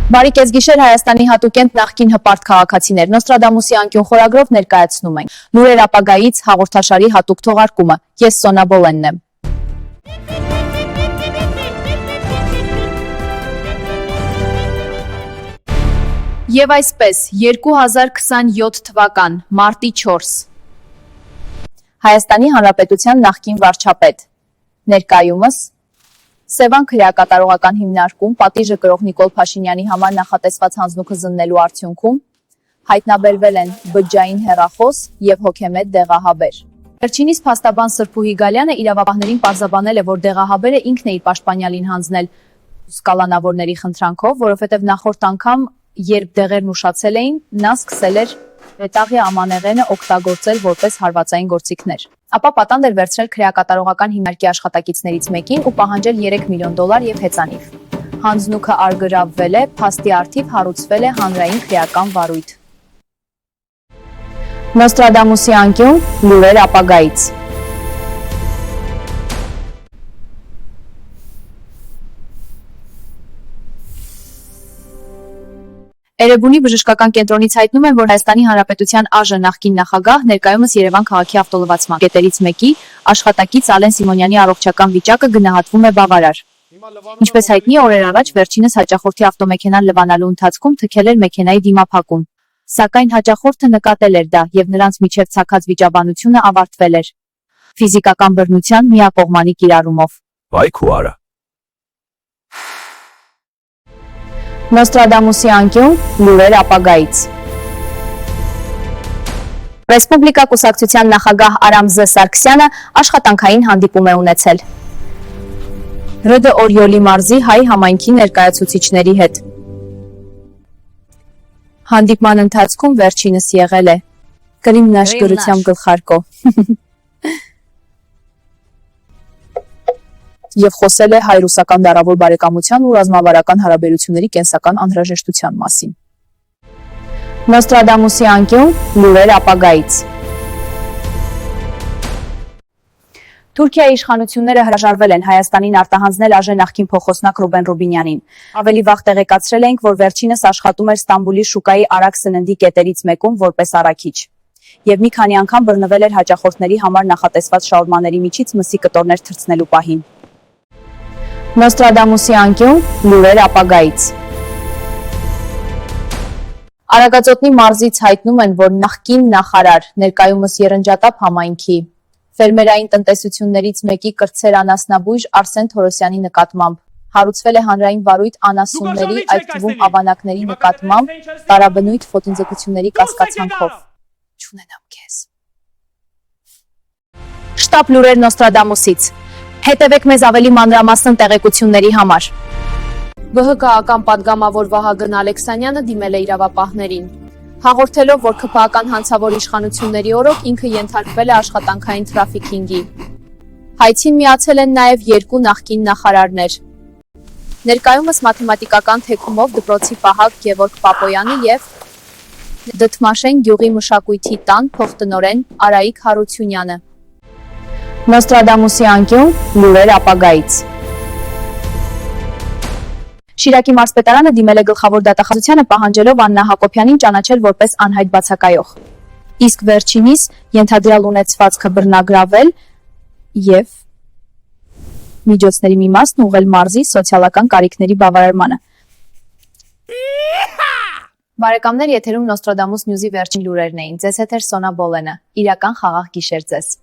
Բարի կեսգիշեր Հայաստանի հատուկենտ նախկին հպարտ քաղաքացիներ, Նոստրադամուսի անկյուն խորագրով ներկայացնում ենք։ Լուրեր ապագայից հաղորդաշարի հատուկ թողարկումը։ Ես Սոնա Բոլենն եմ։ Եվ այսպես, 2027 թվական, մարտի 4։ Հայաստանի Հանրապետության նախկին վարչապետ։ Ներկայումս Սևան քրեակատարողական հիմնարկում պատիժը կրող Նիկոլ Փաշինյանի համար նախատեսված հանձնուկը զննելու արդյունքում հայտնաբերվել են բջջային հեռախոս և հոգեմետ դեղահաբեր։ Վերջինիս փաստաբան Սրփուհի Գալյանը իրավապահներին պարզաբանել է, որ դեղահաբերը ինքն է իր պաշտպանյալին հանձնել սկալանավորների խնդրանքով, որովհետև նախորդ անգամ, երբ դեղերն ուշացել էին, նա սկսել էր մետաղի ամանեղենը օգտագործել որպես հարվածային գործիքներ։ Ապա պատանդ էր վերցրել քրեակատարողական հիմնարկի աշխատակիցներից մեկին ու պահանջել $3 միլիոն և հեծանիվ։ Հանձնուկը արգրավվել է, փաստի առթիվ հարուցվել է հանրային քրեական վարույթ։ Նոստրադամուսի անկյուն, լուրեր ապագայից։ Էրեբունի բժշկական կենտրոնից հայտնում են, որ Հայաստանի Հանրապետության ԱԺ նախկին նախագահ, ներկայումս Երևան քաղաքի ավտոլվացման կետերից մեկի աշխատակից Ալեն Սիմոնյանի առողջական վիճակը գնահատվում է բավարար։ Ինչպես հայտնի է, օրեր առաջ վերջինս հաճախորդի ավտոմեքենան լվանալու ընթացքում թքել էր մեքենայի դիմափակում։ Սակայն հաճախորդը նկատել էր դա, և նրանց միջև ցակած վիճաբանությունը ավարտվել էր ֆիզիկական բռնության միակողմանի կիրառումով։ Վայ քո արա։ Նոստրադամուսի անկյուն, լուրեր ապագայից։ Ռեսպուբլիկա կուսակցության նախագահ Արամ Զ. Սարգսյանը աշխատանքային հանդիպում է ունեցել ՌԴ Օրիոլի մարզի հայ համայնքի ներկայացուցիչների հետ։ Հանդիպման ընթացքում վերջինս եղել է կրիմնաշ գրությամբ գլխարկո և խոսել է հայ-ռուսական դարավոր բարեկամության ու ռազմավարական հարաբերությունների կենսական անհրաժեշտության մասին։ Նոստրադամուսի անկյուն, լուրեր ապագայից։ Թուրքիայի իշխանությունները հրաժարվել են Հայաստանին արտահանձնել ԱԺ նախկին փոխոսնակ Ռուբեն Ռուբինյանին։ Ավելի վաղ տեղեկացրել էինք, որ վերջինս աշխատում էր Ստամբուլի շուկայի արագ սննդի կետերից մեկում որպես առաքիչ։ Եվ մի քանի անգամ բռնվել էր հաճախորդների համար նախատեսված շաուրմաների միջից մսի կտորներ թռցնելու պահին։ Նոստրադամուսի անկյուն, լուրեր ապագայից։ Արագածոտնի մարզից հայտնում են, որ նախկին նախարար, ներկայումս Եռնջատապ համայնքի ֆերմերային տնտեսություններից մեկի կրտսեր անասնաբույժ Արսեն Թորոսյանի նկատմամբ հարուցվել է հանրային վարույթ անասունների, այդ թվում ավանակների նկատմամբ տարաբնույթ ոտնձգությունների կասկածանքով։ Չունենամ քեզ։ Շտապ լուրեր Նոստրադամուսից։ Հետևեք մեզ ավելի մանրամասն տեղեկությունների համար։ ԲՀԿ-ական պատգամավոր Վահագն Ալեքսանյանը դիմել է իրավապահներին, հաղորդելով, որ ՔՓԱ-ական հանցավոր իշխանությունների օրոք ինքը ենթարկվել է աշխատանքային թրաֆիքինգի։ Հայցին միացել են նաև երկու նախկին նախարարներ։ Ներկայումս մաթեմատիկական թեկումով դպրոցի պահակ Գևորգ Պապոյանը և Դդմաշեն գյուղի մշակույթի տան փոխտնօրեն Արայիկ Հարությունյանը։ Նոստրադամուսի անկյուն, լուրեր ապագայից։ Շիրակի մարզպետարանը դիմել է գլխավոր դատախազությանը պահանջելով Աննա Հակոբյանին ճանաչել որպես անհայտ բացակայող։ Իսկ վերջինիս ենթադրյալ ունեցվածքը բռնագրավել և միջոցների մի մասն ուղղել մարզի սոցիալական կարիքների բավարարմանը։ Բարեկամներ, եթերում Նոստրադամուս Նյուզի վերջին լուրերն էին։ Ձեզ հետ էր Սոնա Բոլենը։ Իրական խաղաղ գիշեր ձեզ։